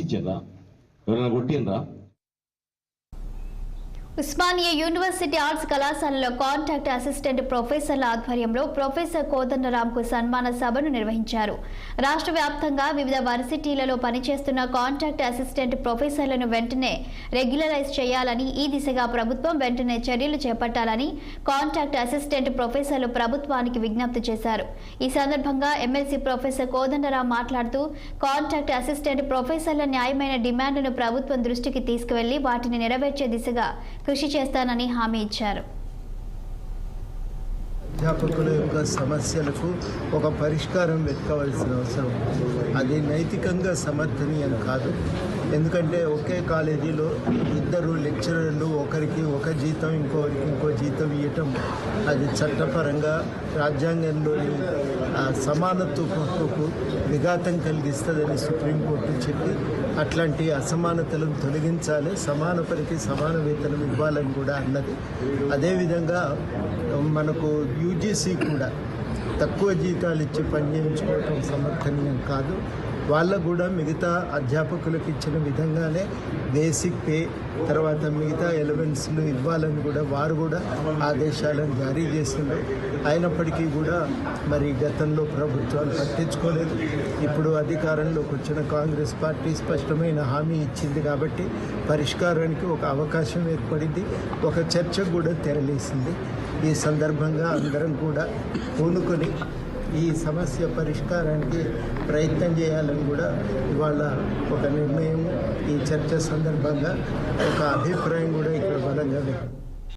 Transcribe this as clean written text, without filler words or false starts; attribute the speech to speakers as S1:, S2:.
S1: ఇచ్చారా ఎవరైనా కొట్టినరా?
S2: Osmania university arts కళాశాలలో కాంటాక్ట్ అసిస్టెంట్ ప్రొఫెసర్ల ఆధ్వర్యంలో ప్రొఫెసర్ కోదండరాంకు సన్మాన సభను నిర్వహించారు. రాష్ట్ర వ్యాప్తంగా వివిధ వర్సిటీలలో పనిచేస్తున్న కాంటాక్ట్ అసిస్టెంట్ ప్రొఫెసర్లను వెంటనే రెగ్యులరైజ్ చేయాలని, ఈ దిశగా ప్రభుత్వం వెంటనే చర్యలు చేపట్టాలని కాంటాక్ట్ అసిస్టెంట్ ప్రొఫెసర్లు ప్రభుత్వానికి విజ్ఞప్తి చేశారు. ఈ సందర్భంగా ఎమ్మెల్సీ ప్రొఫెసర్ కోదండరాం మాట్లాడుతూ కాంటాక్ట్ అసిస్టెంట్ ప్రొఫెసర్ల న్యాయమైన డిమాండ్లను ప్రభుత్వం దృష్టికి తీసుకువెళ్లి వాటిని నెరవేర్చే దిశగా కృషి చేస్తానని హామీ ఇచ్చారు.
S3: అధ్యాపకుల యొక్క సమస్యలకు ఒక పరిష్కారం వెతకవలసిన అవసరం, అది నైతికంగా సమర్థనీయం కాదు. ఎందుకంటే ఒకే కాలేజీలో ఇద్దరు లెక్చరర్లు ఒకరికి ఒక జీతం ఇంకొకరికి ఇంకో జీతం ఇవ్వటం అది చట్టపరంగా రాజ్యాంగంలోని సమానత్వ హక్కుకు విఘాతం కలిగిస్తుందని సుప్రీంకోర్టు చెప్పి అట్లాంటి అసమానతలను తొలగించాలి, సమాన పనికి సమాన వేతనం ఇవ్వాలని కూడా అన్నది. అదేవిధంగా మనకు యూజీసీ కూడా తక్కువ జీతాలు ఇచ్చి పనిచేయించుకోవటం సమర్థనీయం కాదు. వాళ్ళకు కూడా మిగతా అధ్యాపకులకు ఇచ్చిన విధంగానే బేసిక్ పే తర్వాత మిగతా ఎలవెన్స్లు ఇవ్వాలని కూడా వారు కూడా ఆదేశాలను జారీ చేసిండ్రు. అయినప్పటికీ కూడా మరి గతంలో ప్రభుత్వాలు పట్టించుకోలేదు. ఇప్పుడు అధికారంలోకి వచ్చిన కాంగ్రెస్ పార్టీ స్పష్టమైన హామీ ఇచ్చింది కాబట్టి పరిష్కారానికి ఒక అవకాశం ఏర్పడింది, ఒక చర్చకు కూడా తెరలేసింది. ఈ సందర్భంగా అందరం కూడా పూనుకొని ఈ సమస్య పరిష్కారానికి ప్రయత్నం చేయాలని కూడా ఇవాళ ఒక నిర్ణయం, ఈ చర్చ సందర్భంగా ఒక అభిప్రాయం కూడా ఇక్కడ బలంగా